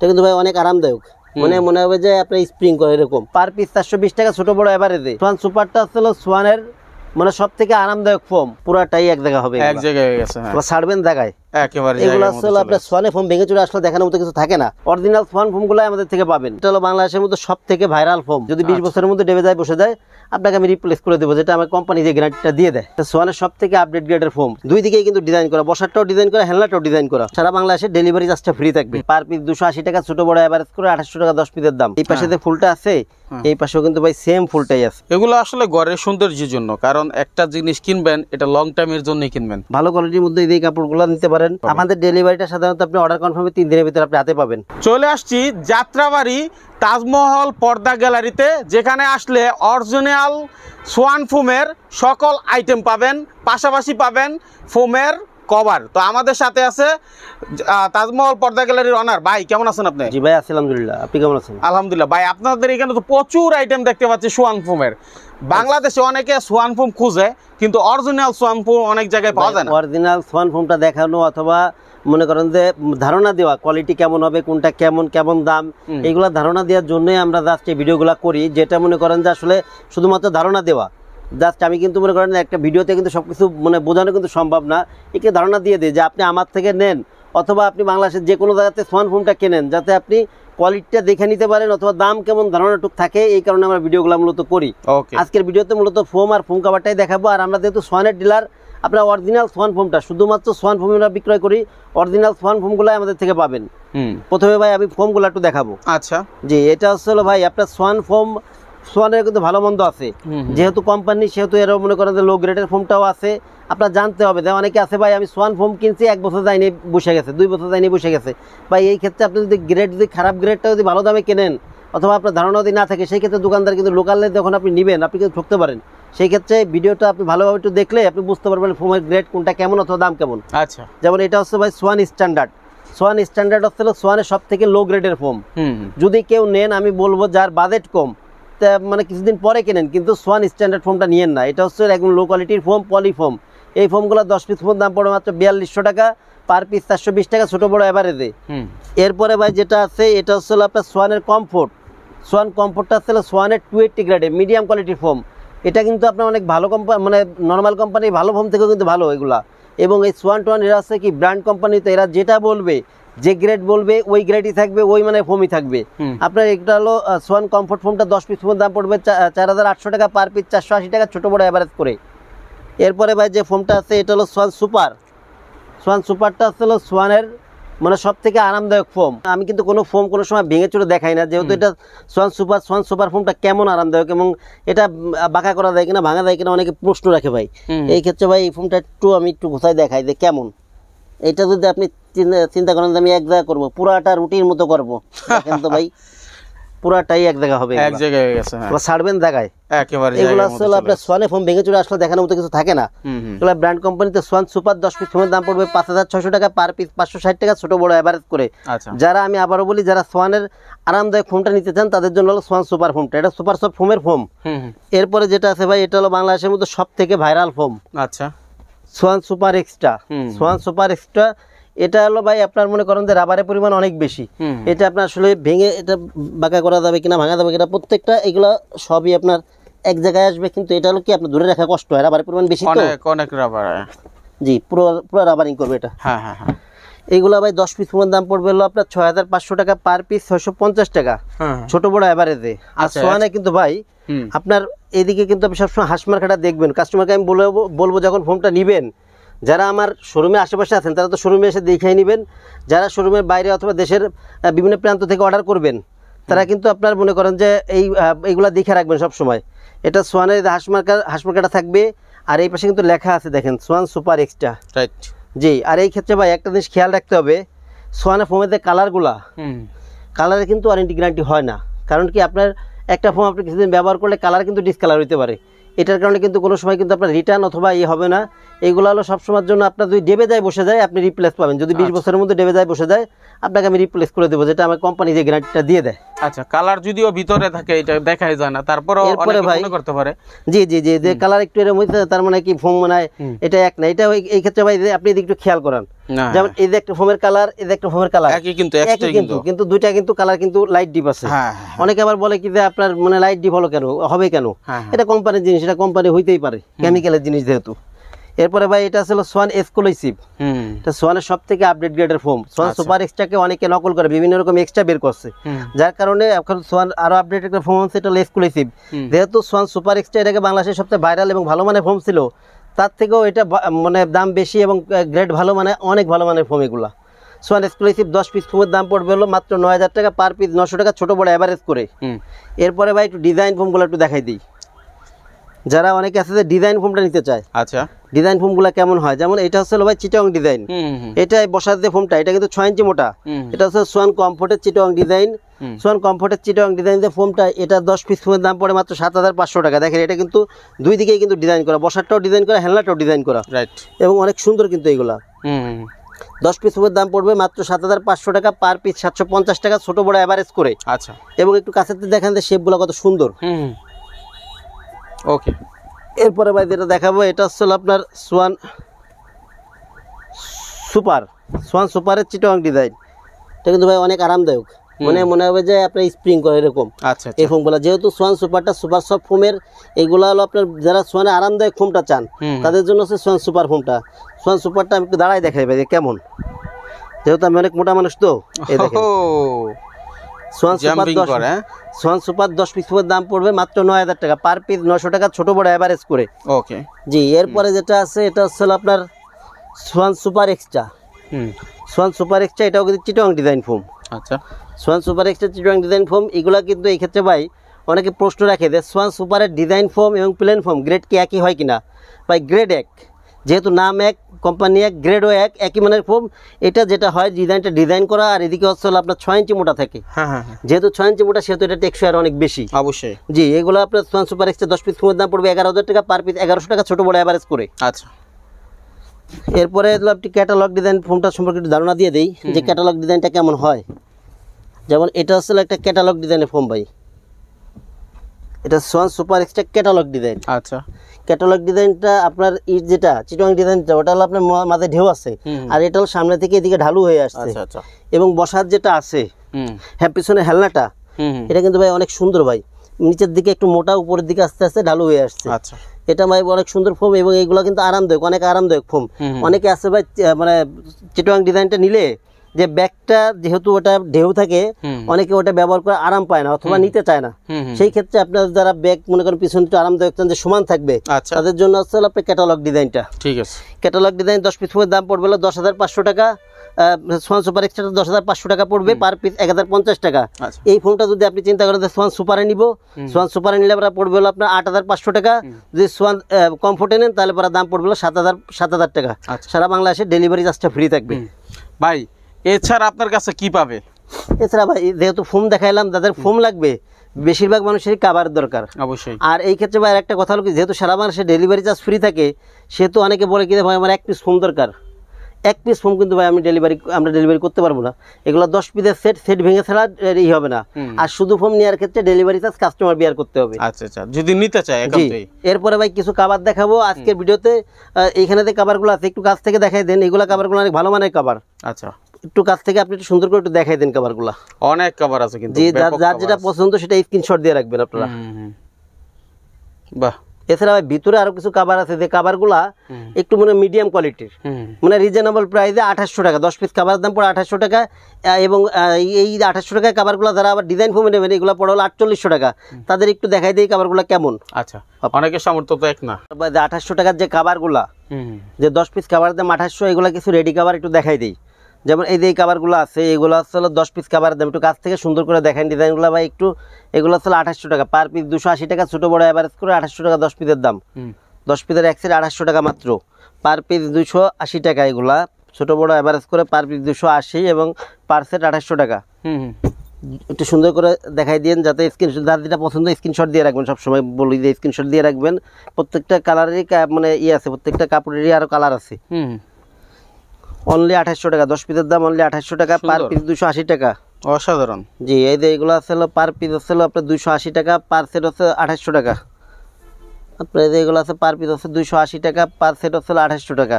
এটা কিন্তু ভাই অনেক আরামদায়ক, মনে হবে যে আপনার স্প্রিং করে এরকম। পার পিস 420 টাকা ছোট বড় এভারেজে। সোয়ান সুপারটা হলো সোয়ানের মানে সব থেকে আরামদায়ক ফোম, পুরাটাই এক জায়গা হবে, এক জায়গায় হয়ে গেছে। ছাড়বেন জায়গায় একেবারে এগুলো আসলে আপনার সোয়ানে ফোম ভেঙে চুরে আসলে দেখানোর মতো কিছু থাকে না। অরিজিনাল সোয়ান ফোম গুলো আমাদের থেকে পাবেন। এটা হলো বাংলাদেশের মধ্যে সব থেকে ভাইরাল ফোম। যদি 20 বছরের মধ্যে ডেবে যায় বসে যায়, আপনাকে আমি রিপ্লেস করে দেবো, যেটা আমার কোম্পানি যে গ্যারান্টিটা দিয়ে দেয়। সোয়ানের সব থেকে আপডেট গ্রেডের ফোম, দুই দিকেই কিন্তু ডিজাইন করা, বসারটাও ডিজাইন করা, হ্যান্ডলারটাও ডিজাইন করা। সারা বাংলাদেশে ডেলিভারি চার্জটা ফ্রি থাকবে। পার পিস 280 টাকা, ছোট বড় এভারেজ করে 2800 টাকা 10 পিসের দাম। এই পাশে যে ফুলটা আছে, এই পাশেও কিন্তু ভাই সেম ফুলটাই আছে। এগুলো আসলে ঘরের সৌন্দর্যের জন্য, কারণ একটা জিনিস কিনবেন এটা লং টাইমের জন্যই কিনবেন। ভালো কোয়ালিটির মধ্যে এই কাপড়গুলো নিতে পারেন। আমাদের ডেলিভারিটা সাধারণত আপনি অর্ডার কনফার্মে 3 দিনের ভিতরে আপনি হাতে পাবেন। চলে আসছি যাত্রাবাড়ি তাজমহল পর্দা গ্যালারিতে, যেখানে আসলে অরিজিনাল সোয়ান ফোমের সকল আইটেম পাবেন, পাশাপাশি পাবেন ফোমের কভার। তো আমাদের সাথে আছে তাজমহল পর্দা গ্যালারির অনার ভাই। কেমন আছেন আপনি? জি ভাই, আলহামদুলিল্লাহ। আপনি কেমন আছেন? আলহামদুলিল্লাহ। ভাই আপনাদের এখানে তো প্রচুর আইটেম দেখতে পাচ্ছি সোয়ান ফোমের। বাংলাদেশে অনেকে সোয়ান ফোম খুঁজে, কিন্তু অরিজিনাল সোয়ান ফোম অনেক জায়গায় পাওয়া যায় না। অরিজিনাল সোয়ান ফোমটা দেখানো অথবা মনে করেন যে ধারণা দেওয়া, কোয়ালিটি কেমন হবে, কোনটা কেমন কেমন দাম, এইগুলা ধারণা দেওয়ার জন্যই আমরা জাস্ট এই ভিডিওগুলো করি। যেটা মনে করেন যে আসলে শুধুমাত্র ধারণা দেওয়া, জাস্ট আমি কিন্তু মনে করেন একটা ভিডিওতে কিন্তু সবকিছু মানে বোঝানো কিন্তু সম্ভব না। একে ধারণা দিয়ে দিই যে আপনি আমার থেকে নেন অথবা আপনি বাংলাদেশের যে কোনো জায়গাতে সোয়ান ফোমটা কেনেন, যাতে আপনি কোয়ালিটিটা দেখে নিতে পারেন অথবা দাম কেমন ধারণাটুক থাকে। এই কারণে আমরা ভিডিওগুলো মূলত করি। আজকের ভিডিওতে মূলত ফোম আর ফোম কাভারটাই দেখাবো। আর আমরা যেহেতু সোয়ানের ডিলার, আপনার অরিজিনাল সোয়ান ফোমটা শুধুমাত্র সোয়ান ফোম আমরা বিক্রয় করি, অরিজিনাল সোয়ান ফোমগুলো আমাদের থেকে পাবেন। প্রথমে ভাই আমি ফোমগুলো একটু দেখাবো। আচ্ছা জি, এটা হচ্ছে ভাই আপনার সোয়ান ফোম। সোয়ানের কিন্তু ভালো মন্দ আছে, যেহেতু কোম্পানি সেহেতু এরও মনে করেন যে লো গ্রেডের ফোমটাও আছে। আপনার জানতে হবে যে অনেকে আছে ভাই আমি সোয়ান ফোম কিনছি 1 বছর যায়নি বসে গেছে, 2 বছর যায়নি বসে গেছে। ভাই এই ক্ষেত্রে আপনি যদি গ্রেড, যদি খারাপ গ্রেডটা যদি ভালো দামে কেনেন অথবা আপনার ধারণা যদি না থাকে, সেই ক্ষেত্রে দোকানদার কিন্তু লোকালে যখন আপনি নেবেন আপনি কিন্তু ঠকতে পারেন। সেই ক্ষেত্রে ভিডিওটা আপনি ভালোভাবে একটু দেখলে আপনি বুঝতে পারবেন ফোমের গ্রেড কোনটা কেমন অথবা দাম কেমন। আচ্ছা, যেমন এটা হচ্ছে ভাই সোয়ান স্ট্যান্ডার্ড। সোয়ান স্ট্যান্ডার্ড হচ্ছে সোয়ানের সব থেকে লো গ্রেডের ফোম। যদি কেউ নেন, আমি বলবো যার বাজেট কম, মানে কিছুদিন পরে কেনেন, কিন্তু সোয়ান স্ট্যান্ডার্ড ফোমটা নিয়েন না। এটা হচ্ছে একদম লো কোয়ালিটির ফোম, পলি ফোম। এই ফোমগুলো 10 পিস ফোম দাম পড়ে মাত্র 4200 টাকা, পার পিস 420 টাকা ছোট বড় এভারেজে। এরপরে ভাই যেটা আছে এটা হচ্ছে আপনার সোয়ানের কমফোর্ট। সোয়ান কমফোর্টটা হচ্ছে সোয়ানের 280 গ্রেডের মিডিয়াম কোয়ালিটির ফোম। এটা কিন্তু আপনার অনেক ভালো কোম্পানি, মানে নর্মাল কোম্পানি ভালো ফোম থেকেও কিন্তু ভালো এগুলা। এবং এই সোয়ান টোয়ান এরা আছে কি ব্র্যান্ড কোম্পানি, তো এরা যেটা বলবে, যে গ্রেড বলবে ওই গ্রেডই থাকবে, ওই মানে ফোমই থাকবে। আপনার এটা হলো সোয়ান কমফোর্ট ফোমটা 10 পিস ফোমের দাম পড়বে 4800 টাকা, পার পিস 480 টাকা ছোট বড় এভারেজ করে। এরপরে ভাই যে ফোমটা আছে এটা হলো সোয়ান সুপার। সোয়ান সুপারটা হলো সোয়ানের মানে সব থেকে আরামদায়ক ফোম। আমি কিন্তু কোনো ফোম কোনো সময় ভেঙে চুরে দেখাই না, যেহেতু এটা সোয়ান সুপার। সোয়ান সুপার ফোমটা কেমন আরামদায়ক এবং এটা বাঁকা করা যায় কিনা, ভাঙা যায় কিনা অনেকে প্রশ্ন রাখে ভাই। এই ক্ষেত্রে ভাই এই ফোমটা আমি একটু গোছায় দেখাই যে কেমন। এটা যদি আপনি চিন্তা করেন যে আমি এক জায়গা করবো, পুরাটা রুটির মতো করবো, দেখেন তো ভাই পুরাটাই এক জায়গা হবে, এক জায়গায় হয়ে গেছে। ছাড়বেন জায়গায় একেবারে। এগুলো আসলে আপনার সোয়ানে ফোম ভেঙে চুরে আসলে দেখানোর মতো কিছু থাকে না। এগুলো ব্র্যান্ড কোম্পানিতে সোয়ান সুপার 10 পিস ফোমের দাম পড়বে 5600 টাকা, পার পিস 560 টাকা ছোট বড় এভারেজ করে। যারা আমি আবারও বলি, যারা সোয়ানের আরামদায়ক ফোমটা নিতে চান তাদের জন্য হলো সোয়ান সুপার ফোমটা। এটা সুপার সফট ফোমের ফোম। এরপরে যেটা আছে ভাই এটা হলো বাংলাদেশের মধ্যে সব থেকে ভাইরাল ফোম। আচ্ছা, Swan super extra. Swan super extra এটা হলো ভাই আপনার মনে করেন যে রাবারের পরিমাণ অনেক বেশি। এটা আপনার আসলে ভেঙে এটা বাঁকা করা যাবে কিনা, ভাঙা যাবে কিনা, প্রত্যেকটা এগুলো সবই আপনার এক জায়গায় আসবে। কিন্তু এটা হলো কি আপনার ধরে রাখা কষ্ট হয়, রাবারের পরিমাণ বেশি, অনেক রাবার। জি, পুরো রাবারিং করবে এটা। হ্যাঁ হ্যাঁ হ্যাঁ। এইগুলা ভাই 10 পিস ফোমের দাম পড়বে হলো আপনার 6500 টাকা, পার পিস 650 টাকা ছোট বড় এভারেজে। আর সোয়ানে কিন্তু ভাই আপনার এদিকে কিন্তু আপনি সবসময় হাসমার্কাটা দেখবেন। কাস্টমারকে আমি বলবো যখন ফোমটা নিবেন, যারা আমার শোরুমে আশেপাশে আছেন তারা তো শোরুমে এসে দেখাই নেবেন। যারা শোরুমের বাইরে অথবা দেশের বিভিন্ন প্রান্ত থেকে অর্ডার করবেন, তারা কিন্তু আপনার মনে করেন যে এইগুলা দেখে রাখবেন সব সময়। এটা সোয়ানের হাসমার্কাটা থাকবে, আর এই পাশে কিন্তু লেখা আছে দেখেন সোয়ান সুপার এক্সট্রা। রাইট, জি। আর এই ক্ষেত্রে ভাই একটা জিনিস খেয়াল রাখতে হবে, সোয়ানের ফোমের যে কালারগুলা, কালারে কিন্তু ওয়ারেন্টি গ্যারান্টি হয় না। কারণ কি আপনার একটা ফোম আপনি কিছুদিন ব্যবহার করলে কালার কিন্তু ডিসকালার হতে পারে। এটার কারণে কিন্তু কোনো সময় কিন্তু আপনার রিটার্ন অথবা হবে না। এইগুলো হলো সবসময়ের জন্য আপনার যদি ডেবে যায় বসে যায় আপনি রিপ্লেস পাবেন। যদি 20 বছরের মধ্যে ডেবে যায় বসে যায়, আপনাকে আমি রিপ্লেস করে দেবো, যেটা আমার কোম্পানি যে গ্যারান্টিটা দিয়ে দেয়। আচ্ছা, কালার যদিও ভিতরে থাকে এটা দেখাই যায় না, তারপরেও এরপরে অনেকে ভাই মনে করতে পারে। জি জি জি, যে কালার একটু এরকম হইছে তার মানে কি ফোম মনে হয় এটা এক না। এটা এই ক্ষেত্রে ভাই যে আপনি একটু খেয়াল করেন, না, যেমন এই যে একটা ফোমের কালার, এই যে একটা ফোমের কালার একই কিন্তু একই এক্সট্রা কিন্তু, কিন্তু দুইটা কিন্তু কালার কিন্তু লাইট ডিপ আছে। হ্যাঁ অনেকে আবার বলে কি যে আপনার মানে লাইট ডিপ হলো কেন, হবে কেন? হ্যাঁ, এটা কোম্পানির জিনিস, এটা কোম্পানি হইতেই পারে, কেমিক্যালের জিনিস যেহেতু। এরপরে ভাই এটা ছিল সোয়ান এক্সক্লুসিভ, এটা সোয়ানের সব থেকে আপডেট গ্রেডের ফোম। সোয়ান সুপার এক্সট্রাকে অনেকে নকল করে বিভিন্ন রকম এক্সট্রা বের করছে, যার কারণে এখন সোয়ান আরো আপডেট একটা ফোম হচ্ছে, এটা হলো এক্সক্লুসিভ। যেহেতু সোয়ান সুপার এক্সট্রা এটাকে বাংলাদেশের সবচেয়ে ভাইরাল এবং ভালো মানের ফোম ছিল, তার থেকেও এটা মানে দাম বেশি এবং গ্রেড ভালো, মানে অনেক ভালো মানের ফোম এগুলা। সোয়ান এক্সক্লুসিভ 10 পিস ফোমের দাম পড়বে হলো মাত্র 9000 টাকা পার পিস, 900 টাকা ছোট বড় অ্যাভারেজ করে। এরপরে ভাই একটু ডিজাইন ফোমগুলো একটু দেখাই দিই, যারা অনেকে আছে যে ডিজাইন ফোমটা নিতে চায়। আচ্ছা, ডিজাইন ফোমগুলো কেমন হয়, যেমন এটা হচ্ছে ভাই চিটং ডিজাইন, এটা বসার যে ফোমটা এটা কিন্তু 6 ইঞ্চি মোটা। এটা হচ্ছে সোয়ান কমফোর্টের চিটং ডিজাইন। সোয়ান কমফোর্টের চিটং ডিজাইন যে ফোমটা, এটা 10 পিস ফোমের দাম পড়ে মাত্র 7500 টাকা। দেখেন এটা কিন্তু দুই দিকেই কিন্তু ডিজাইন করা, বসারটাও ডিজাইন করা, হ্যান্ডলারটাও ডিজাইন করা, রাইট, এবং অনেক সুন্দর কিন্তু এগুলা। 10 পিস ফোমের দাম পড়বে মাত্র 7500 টাকা পার পিস, 750 টাকা ছোট বড় অ্যাভারেজ করে। আচ্ছা, এবং একটু কাছেতে দেখেন যে শেপগুলো কত সুন্দর। ওকে, এরপরে ভাই যেটা দেখাবো এটা হচ্ছে আপনার সোয়ান সুপার, সোয়ান সুপারের চিটং ডিজাইন। এটা কিন্তু ভাই অনেক আরামদায়ক, মনে হবে যে আপনার স্প্রিং করে এরকম। আচ্ছা, এই ফোমগুলো যেহেতু সোয়ান সুপারটা সুপার সফট ফোমের, এগুলো হলো আপনার যারা সোয়ানে আরামদায়ক ফোমটা চান তাদের জন্য হচ্ছে সোয়ান সুপার ফোমটা। সোয়ান সুপারটা আমি একটু দাঁড়াই দেখাই ভাই কেমন, যেহেতু আমি অনেক মোটা মানুষ তো। এই দেখেন Swan super 10, Swan super 10 piece ফোমের দাম পড়বে মাত্র 9000 টাকা পার পিস, 900 টাকা ছোট বড় অ্যাভারেজ করে। ওকে জি, এরপরে যেটা আছে এটা হচ্ছে আপনার Swan super extra. Swan super extra এটাও কিন্তু চিটং ডিজাইন ফোম। আচ্ছা, সোয়ান সুপার এক্সট্রা চিটং ডিজাইন ফোম, এগুলা কিন্তু এই ক্ষেত্রে ভাই অনেকে প্রশ্ন রাখে যে সোয়ান সুপারের ডিজাইন ফোম এবং প্লেন ফোম গ্রেড কি একই হয় কিনা। ভাই গ্রেড এক, যেহেতু নাম এক, কোম্পানি এক, গ্রেডও এক, একই মানের ফোম। এটা যেটা হয় ডিজাইনটা ডিজাইন করা, আর এদিকে হচ্ছে আপনার 6 ইঞ্চি মোটা থাকে। যেহেতু 6 ইঞ্চি মোটা সেহেতু এটা টেকসই আর অনেক বেশি। অবশ্যই জি, এগুলো আপনার সোয়ান সুপার এক্সট্রা 10 পিস ফোমের দাম পড়বে 11000 টাকা পার পিস, 1100 টাকা ছোট বড় অ্যাভারেজ করে। আচ্ছা, এরপরে আপনি ক্যাটালগ ডিজাইন ফোমটা সম্পর্কে একটু ধারণা দিয়ে দেই যে ক্যাটালগ ডিজাইনটা কেমন হয়। যেমন এটা হচ্ছে একটা ক্যাটালগ ডিজাইনের ফোম ভাই, এটা Schwann super extra catalogue design. আচ্ছা, ক্যাটালগ ডিজাইনটা আপনার যেটা চিটং ডিজাইনটা ওটা হলো আপনার মাঝে ঢেউ আছে, আর এটা হলো সামনে থেকে এদিকে ঢালু হয়ে আসছে। আচ্ছা, এবং বসার যেটা আছে, হ্যাঁ পিছনে হেলনাটা, এটা কিন্তু ভাই অনেক সুন্দর ভাই, নিচের দিকে একটু মোটা, উপরের দিকে আস্তে আস্তে ঢালু হয়ে আসছে। আচ্ছা, এটা ভাই অনেক সুন্দর ফোম, এবং এইগুলো কিন্তু আরামদায়ক, অনেক আরামদায়ক ফোম। অনেকে আছে ভাই মানে চিটং ডিজাইনটা নিলে যে ব্যাগটা যেহেতু ওটা ঢেউ থাকে, অনেকে ওটা ব্যবহার করে আরাম পায় না অথবা নিতে চায় না। সেই ক্ষেত্রে আপনার যারা ব্যাগ মনে করেন পিছনে একটু আরামদায়ক চান যে সমান থাকবে, তাদের জন্য হচ্ছে আপনার ক্যাটালগ ডিজাইনটা। ঠিক আছে, ক্যাটালগ ডিজাইন 10 পিস ফোমের দাম পড়বে 10500 টাকা। সোয়ান সুপার এক্সট্রা 10500 টাকা পড়বে পার পিস, 1050 টাকা। এই ফোনটা যদি আপনি চিন্তা করেন যে সোয়ান সুপারে নিব, সোয়ান সুপারে নিলে পড়বে হলো আপনার 8500 টাকা। যদি সোয়ান কমফোর্টে নেন তাহলে পরে দাম পড়বে 7000 টাকা। সারা বাংলাদেশে ডেলিভারি চার্জটা ফ্রি থাকবে। ভাই এছাড়া আপনার কাছে কি পাবে? এছাড়া ভাই যেহেতু ফোম দেখাইলাম, যাদের ফোম লাগবে বেশিরভাগ মানুষেরই কাভার দরকার অবশ্যই। আর এই ক্ষেত্রে ভাই একটা কথা হলো কি, যেহেতু সারা বাংলাদেশে ডেলিভারি চার্জ ফ্রি থাকে, সেহেতু অনেকে বলে কি ভাই আমার 1 পিস ফোম দরকার। 1 পিস ফোম কিন্তু ভাই আমরা ডেলিভারি করতে পারবো না। এগুলো 10 পিসের সেট ভেঙে ছাড়া এই হবে না। আর শুধু ফোম নেওয়ার ক্ষেত্রে ডেলিভারি চার্জ কাস্টমার বিয়ার করতে হবে। আচ্ছা, যদি নিতে চায় একান্তই। এরপরে ভাই কিছু কাভার দেখাবো আজকের ভিডিওতে। এইখানে যে কাভারগুলো আছে একটু কাছ থেকে দেখাই দেন, এগুলো কাভারগুলো অনেক ভালো মানের কাভার। আচ্ছা, একটু কাছ থেকে আপনি একটু সুন্দর করে একটু দেখাই দেন কাভারগুলো। অনেক কাভার আছে কিন্তু, যার যেটা পছন্দ সেটা স্ক্রিনশট দিয়ে রাখবেন আপনারা। বাহ, এছাড়া ভিতরে আরো কিছু কাভার আছে, যে কাভারগুলা একটু মানে মিডিয়াম কোয়ালিটির, মানে রিজনেবল প্রাইসে 2800 টাকা। 10 পিস কাভার দাম পড়ে 2800 টাকা। এবং এই 2800 টাকায় কাভারগুলো যারা আবার ডিজাইন ফোমে নেবেন, এগুলো পড়ে হলো 4800 টাকা। তাদের একটু দেখাই দিই কাভারগুলো কেমন। আচ্ছা, অনেকের সামর্থ্য তো এক না। 2800 টাকার যে কাভারগুলা, যে 10 পিস কাভার দাম 2800, এগুলো কিছু রেডি কাভার একটু দেখাই দিই। যেমন এই যে এই কাভারগুলো আছে, এগুলো হচ্ছে 10 পিস কাভার দাম, একটু কাছ থেকে সুন্দর করে দেখেন ডিজাইনগুলো ভাই একটু। এগুলো হচ্ছে 2800 টাকা পার পিস, 280 টাকা ছোট বড় অ্যাভারেজ করে 2800 টাকা 10 পিসের দাম। 10 পিসের এক সেট 2800 টাকা মাত্র, পার পিস 280 টাকা। এগুলা ছোট বড় অ্যাভারেজ করে পার পিস 280 এবং পার সেট 2800 টাকা। একটু সুন্দর করে দেখাই দিন, যাতে স্ক্রিনশট, যার যেটা পছন্দ স্ক্রিনশট দিয়ে রাখবেন। সবসময় বলি যে স্ক্রিনশট দিয়ে রাখবেন। প্রত্যেকটা কালারেরই মানে আছে, প্রত্যেকটা কাপড়েরই আরো কালার আছে। অনলি 2800 টাকা, 10 পিসের দাম অনলি 2800 টাকা, পার পিস 280 টাকা। অসাধারণ। জি, এই যে এগুলো আছে হলো পার পিস আছে হলো আপনার 280 টাকা, পার সেট হচ্ছে 2800 টাকা। আপনার এই যে এগুলো আছে পার পিস হচ্ছে 280 টাকা, পার সেট হচ্ছে 2800 টাকা।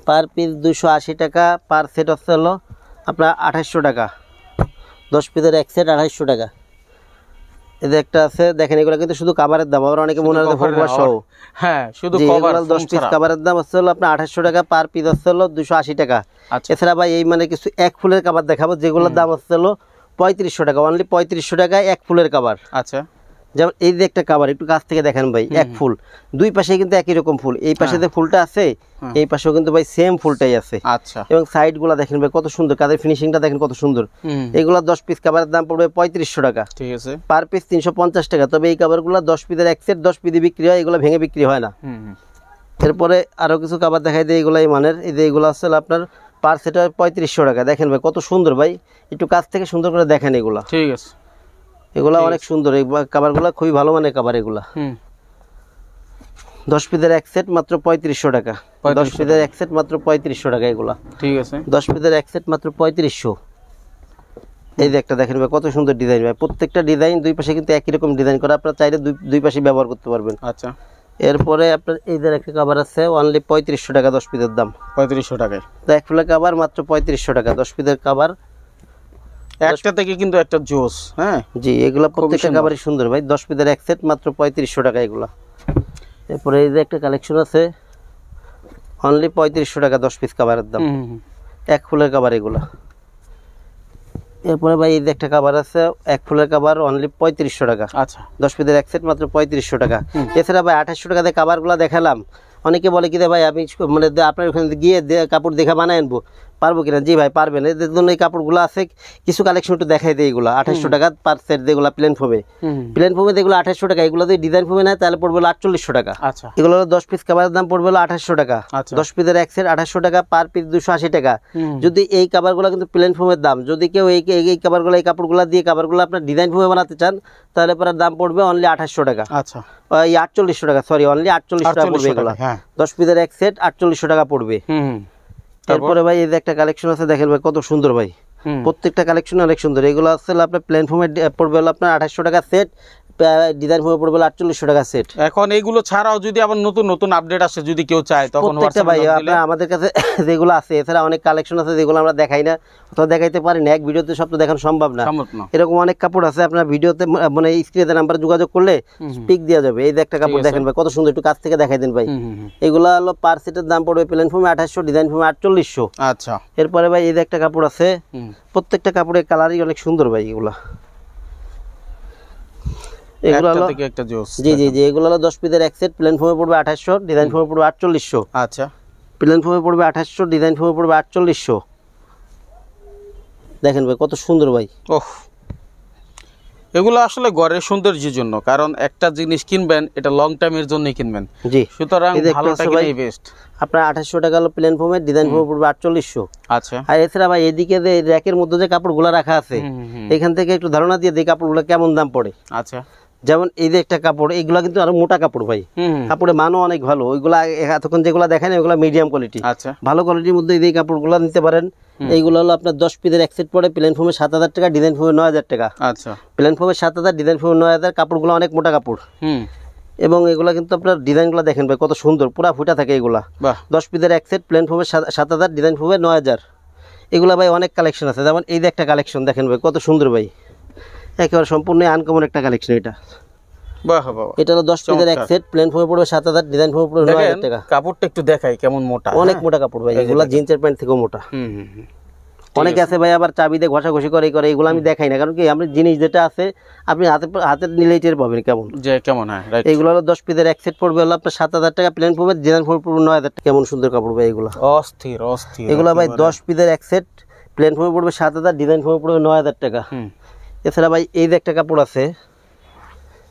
পার পিস 280 টাকা, পার সেট হচ্ছে হলো আপনার 2800 টাকা। 10 পিসের এক সেট 2800 টাকা। এই যে একটা আছে দেখেন, এগুলো কিন্তু শুধু কভারের দাম, আবার অনেকে মনে হয় কভার সহ। হ্যাঁ, শুধু জি, কভার। এগুলো 10 পিস কভারের দাম হচ্ছে হলো আপনার 2800 টাকা, পার পিস হচ্ছে হলো 280 টাকা। আচ্ছা, এছাড়া ভাই এই মানে কিছু এক ফুলের কভার দেখাবো, যেগুলোর দাম হচ্ছে হলো 3500 টাকা, অনলি 3500 টাকায় এক ফুলের কভার। আচ্ছা, যেমন এই যে একটা কভার, একটু কাছ থেকে দেখেন ভাই, এক ফুল, দুই পাশে কিন্তু একই রকম ফুল, এই পাশে যে ফুলটা আছে এই পাশেও কিন্তু ভাই সেম ফুলটাই আছে। আচ্ছা, এবং সাইড গুলা দেখেন ভাই কত সুন্দর, কাদের ফিনিশিংটা দেখেন কত সুন্দর। এগুলা 10 পিস কভারের দাম পড়বে 3500 টাকা, ঠিক আছে। পার পিস 350 টাকা। তবে এই কভারগুলো 10 পিসের এক সেট 10 পিসে বিক্রি হয়, এগুলো ভেঙে বিক্রি হয় না। এরপরে আরো কিছু কভার দেখাই দিই, এগুলো এই মানের। এই যে এগুলো আছে আপনার পার সেট 3500 টাকা। দেখেন ভাই কত সুন্দর ভাই, একটু কাছ থেকে সুন্দর করে দেখেন এগুলা, ঠিক আছে। এগুলা অনেক সুন্দর, এই কভারগুলো খুবই ভালো মানের কভার এগুলা। 10 পিসের এক সেট মাত্র 3500 টাকা। 10 পিসের এক সেট মাত্র 3500 টাকা এগুলা, ঠিক আছে। 10 পিসের এক সেট মাত্র 3500। এই যে একটা দেখেন ভাই কত সুন্দর ডিজাইন ভাই, প্রত্যেকটা ডিজাইন দুই পাশে কিন্তু একই রকম ডিজাইন করা, আপনারা চাইলে দুই পাশে ব্যবহার করতে পারবেন। আচ্ছা, এরপরে আপনার এই যে একটা কভার আছে অনলি 3500 টাকা, 10 পিসের দাম 3500 টাকায়। তো এক ফুলের কভার মাত্র 3500 টাকা, 10 পিসের কভার। একটা থেকে কিন্তু একটা জোস। হ্যাঁ, জি, এগুলা প্রত্যেকটা কভারই সুন্দর ভাই, 10 পিসের এক সেট মাত্র 3500 টাকা এগুলা। এরপরে এই যে একটা কালেকশন আছে অনলি 3500 টাকা, 10 পিস কভারের দাম, এক ফুলের কভার এগুলা। এরপরে ভাই এই যে একটা কভার আছে এক ফুলের কভার অনলি 3500 টাকা। আচ্ছা, 10 পিসের এক সেট মাত্র 3500 টাকা। এছাড়া ভাই 2800 টাকা দিয়ে কভারগুলো দেখালাম, অনেকে বলে কি ভাই আমি মানে আপনার ওখানে গিয়ে কাপড় দেখা বানায় আনবো, পারবো কিনা? জি ভাই পারবেন, এদের জন্য এই কাপড়গুলো আছে। কিছু কালেকশন একটু দেখাই দেয়, এগুলো 2800 টাকা পার সেট, যেগুলো প্লেন ফোমে, যেগুলো 2800 টাকা, এগুলো যদি ডিজাইন ফোমে নেয় তাহলে পড়বে 4800 টাকা। আচ্ছা, এগুলো 10 পিস কভারের দাম পড়বে 2800 টাকা। 10 পিসের এক সেট 2800 টাকা, পার পিস 280 টাকা। যদি এই কভারগুলো কিন্তু প্লেন ফোমের দাম, যদি কেউ এই কভারগুলো এই কাপড়গুলো দিয়ে কভারগুলো আপনার ডিজাইন ফোমে বানাতে চান তাহলে পরে দাম পড়বে অনলি 2800 টাকা। আচ্ছা, এই 4800 টাকা, সরি অনলি 4800 টাকা পড়বে এগুলো। 10 পিসের এক সেট 4800 টাকা পড়বে। তারপরে ভাই এই যে একটা কালেকশন আছে দেখেন ভাই কত সুন্দর ভাই, প্রত্যেকটা কালেকশন অনেক সুন্দর। এগুলো আছে আপনার প্লেন ফোমে পড়বে হলো আপনার 2800 টাকা সেট, ডিজাইন ফোমে পড়বে 4800 টাকা সেট। এখন এগুলো ছাড়াও যদি আবার নতুন নতুন আপডেট আসে, যদি কেউ চায় তখন প্রত্যেকটা ভাই আপনার আমাদের কাছে যেগুলো আছে, এছাড়া অনেক কালেকশন আছে যেগুলো আমরা দেখাই না অথবা দেখাইতে পারি না, এক ভিডিওতে সব তো দেখানো সম্ভব না। এরকম অনেক কাপড় আছে, আপনার ভিডিওতে মানে স্ক্রিনে নাম্বার যোগাযোগ করলে পিক দেওয়া যাবে। এই যে একটা কাপড় দেখেন ভাই কত সুন্দর, একটু কাছ থেকে দেখাই দেন ভাই। এগুলো হলো পার সেটের দাম পড়বে প্লেন ফোমে 2800, ডিজাইন ফোমে 4800। আচ্ছা, এরপরে ভাই এই যে একটা কাপড় আছে, প্রত্যেকটা কাপড়ের কালারই অনেক সুন্দর ভাই এগুলা। এগুলো হলো একটা জোস। জি জি জি, এগুলো হলো 10 পিসের এক সেট, প্লেন ফোমে পড়বে 2800, ডিজাইন ফোমে পড়বে 4800। আচ্ছা, প্লেন ফোমে পড়বে 2800, ডিজাইন ফোমে পড়বে 4800। দেখেন ভাই কত সুন্দর ভাই। ওহ, এগুলো আসলে ঘরের সৌন্দর্যের জন্য, কারণ একটা জিনিস কিনবেন এটা লং টাইমের জন্যই কিনবেন। জি, সুতরাং ভালোটা কিনেই বেস্ট। আপনার 2800 টাকা হলো প্লেন ফোমের, ডিজাইন ফোমে পড়বে 4800। আচ্ছা, আর এছাড়া ভাই এদিকে যে র্যাকের মধ্যে যে কাপড়গুলো রাখা আছে, এখান থেকে একটু ধারণা দিয়ে দিই কাপড়গুলো কেমন দাম পড়ে। আচ্ছা, যেমন এই যে একটা কাপড়, এগুলা কিন্তু আরো মোটা কাপড় ভাই, কাপড়ের মানও অনেক ভালো। ওইগুলা এতক্ষণ যেগুলো দেখেন ওইগুলো মিডিয়াম কোয়ালিটি। আচ্ছা, ভালো কোয়ালিটির মধ্যে এই কাপড়গুলো নিতে পারেন। এইগুলো হলো আপনার 10 পিসের এক সেট পড়ে প্লেন ফোমে 7000 টাকা, ডিজাইন ফোমে 9000 টাকা। আচ্ছা, প্লেন ফোমে 7000, ডিজাইন ফোমে 9000। কাপড়গুলো অনেক মোটা কাপড়, এবং এগুলা কিন্তু আপনার ডিজাইনগুলো দেখেন ভাই কত সুন্দর, পুরা ফুটা থাকে এগুলা। 10 পিসের এক সেট, প্লেন ফোমে 7000, ডিজাইন ফোমে 9000। এগুলা ভাই অনেক কালেকশন আছে। যেমন এই যে একটা কালেকশন দেখেন ভাই কত সুন্দর ভাই, একেবারে সম্পূর্ণ আনকমন একটা কালেকশন এটা। এটা হলো 10 পিসের এক সেট, প্লেন ফোমে পড়বে 7000, ডিজাইন ফোমে পড়বে 9000 টাকা। কাপড়টা একটু দেখাই কেমন মোটা, অনেক মোটা কাপড় ভাই এগুলা, জিন্সের প্যান্ট থেকেও মোটা। অনেকে আছে ভাই আবার চাবি দিয়ে ঘষাঘষি করে এগুলো আমি দেখাই না, কারণ কি আমরা জিনিস যেটা আছে আপনি হাতে নিলেই টের পাবেন কেমন কেমন। এইগুলো হলো 10 পিসের এক সেট পড়বে হলো আপনার 7000 টাকা, প্লেন ফোমে, ডিজাইন ফোমে পড়বে 9000 টাকা। কেমন সুন্দর কাপড় ভাই এগুলো, অস্থির অস্থির। এগুলো ভাই 10 পিসের এক সেট, প্লেন ফোমে পড়বে 7000, ডিজাইন ফোমে পড়বে 9000 টাকা। এছাড়া ভাই এই যে একটা কাপড় আছে,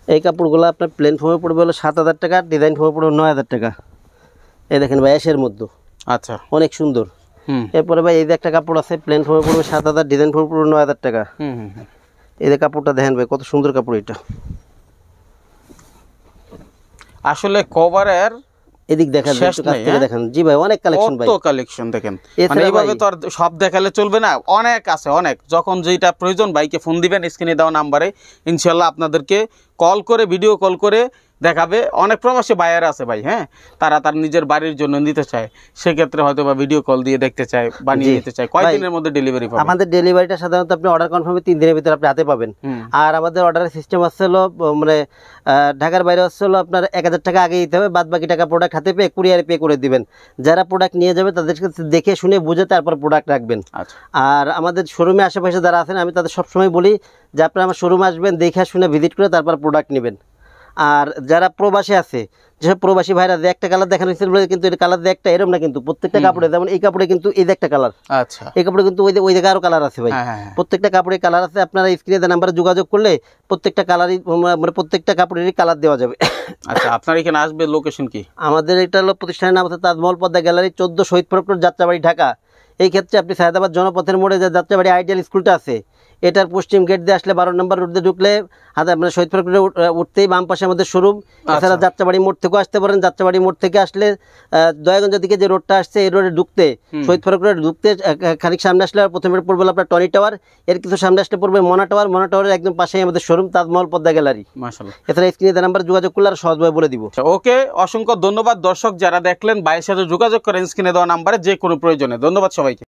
এই কাপড়গুলো আপনার প্লেন ফোমে পড়বে হলো 7000 টাকা, ডিজাইন ফোমে পড়বে 9000 টাকা। এই দেখেন ভাই অ্যাশের মধ্যে, আচ্ছা, অনেক সুন্দর। এরপরে ভাই এই যে একটা কাপড় আছে, প্লেন ফোমে পড়বে 7000, ডিজাইন ফোমে পড়বে 9000 টাকা। এই যে কাপড়টা দেখেন ভাই কত সুন্দর কাপড় এটা। আসলে কভারের এদিক দেখেন, শেষ একটু কাছ নেই, থেকে হ্যাঁ? দেখেন। জি ভাই, অনেক কালেকশন ভাই। কত কালেকশন দেখেন, এছাড়া মানে এইভাবে ভাই- তো আর সব দেখালে চলবে না, অনেক আছে অনেক। যখন যেটা প্রয়োজন ভাইকে ফোন দিবেন, স্ক্রিনে দেওয়া নাম্বারে ইনশাল্লাহ আপনাদেরকে কল করে, ভিডিও কল করে দেখাবে। অনেক প্রবাসী বায়ার আছে ভাই, হ্যাঁ, তারা তার নিজের বাড়ির জন্য নিতে চায়, সেক্ষেত্রে হয়তো বা ভিডিও কল দিয়ে দেখতে চায়, বানিয়ে জি। নিতে চায়। ভাই, কয়দিনের মধ্যে ডেলিভারি পাবে? আমাদের ডেলিভারিটা সাধারণত আপনি অর্ডার কনফার্মে 3 দিনের ভিতরে আপনি হাতে পাবেন। আর আমাদের অর্ডারের সিস্টেম হচ্ছে হলো মানে ঢাকার বাইরে হচ্ছে হলো আপনার 1000 টাকা আগে দিতে হবে, বাদ বাকি টাকা প্রোডাক্ট হাতে পেয়ে কুরিয়ারে পে করে দিবেন। যারা প্রোডাক্ট নিয়ে যাবে তাদের কাছে দেখে শুনে বুঝে তারপর প্রোডাক্ট রাখবেন। আচ্ছা, আর আমাদের শোরুমে আশেপাশে যারা আছেন, আমি তাদের সবসময় বলি যে আপনারা আমার শোরুমে আসবেন, দেখে শুনে ভিজিট করে তারপর প্রোডাক্ট নেবেন। আর যারা প্রবাসী আছে, যেসব প্রবাসী ভাইরা যে একটা কালার দেখানো হয়েছিল বলে কিন্তু এটা কালার যে একটা এরকম না, কিন্তু প্রত্যেকটা কাপড়ে, যেমন এই কাপড়ে কিন্তু এই যে একটা কালার, আচ্ছা, এই কাপড়ে কিন্তু ওই জায়গায় আরো কালার আছে ভাই। হ্যাঁ, হ্যাঁ, হ্যাঁ। প্রত্যেকটা কাপড়ে কালার আছে। আপনারা স্ক্রিনে দেওয়া নাম্বারে যোগাযোগ করলে প্রত্যেকটা কালারই মানে প্রত্যেকটা কাপড়েরই কালার দেওয়া যাবে। আচ্ছা, আপনার এখানে আসবে লোকেশন কি? আমাদের এটা হলো প্রতিষ্ঠানের নাম হচ্ছে তাজমহল পদ্মা গ্যালারি, 14 শহীদ ফরক রোড, যাত্রাবাড়ি, ঢাকা। এই ক্ষেত্রে আপনি সায়দাবাদ জনপথের মোড়ে যে যাত্রাবাড়ি আইডিয়াল স্কুলটা আছে, এটার পশ্চিম গেট দিয়ে আসলে 12 নম্বর রোড দিয়ে ঢুকলে হাতে আপনার শহীদ ফরক রোডে উঠতেই বাম পাশে আমাদের শোরুম। এছাড়া যাত্রাবাড়ি মোড় থেকেও আসতে পারেন। যাত্রাবাড়ি মোড় থেকে আসলে দয়াগঞ্জের দিকে যে রোডটা আসছে, এই রোডে ঢুকতে, শহীদ ফরক রোডে ঢুকতে খানিক সামনে আসলে প্রথমে পড়বে আপনার টনি টাওয়ার, এর কিছু সামনে আসলে পড়বে মনা টাওয়ার, মনা টাওয়ারের একদম পাশেই আমাদের শোরুম তাজমহল পদ্মা গ্যালারি। মাশাআল্লাহ। এছাড়া স্ক্রিনে দেওয়া নাম্বার যোগাযোগ করলে আর সহজভাবে বলে দিব। ওকে, অসংখ্য ধন্যবাদ দর্শক যারা দেখলেন। ভাইয়ের সাথে যোগাযোগ করেন স্ক্রিনে দেওয়া নাম্বারে যে কোনো প্রয়োজনে। ধন্যবাদ সবাইকে।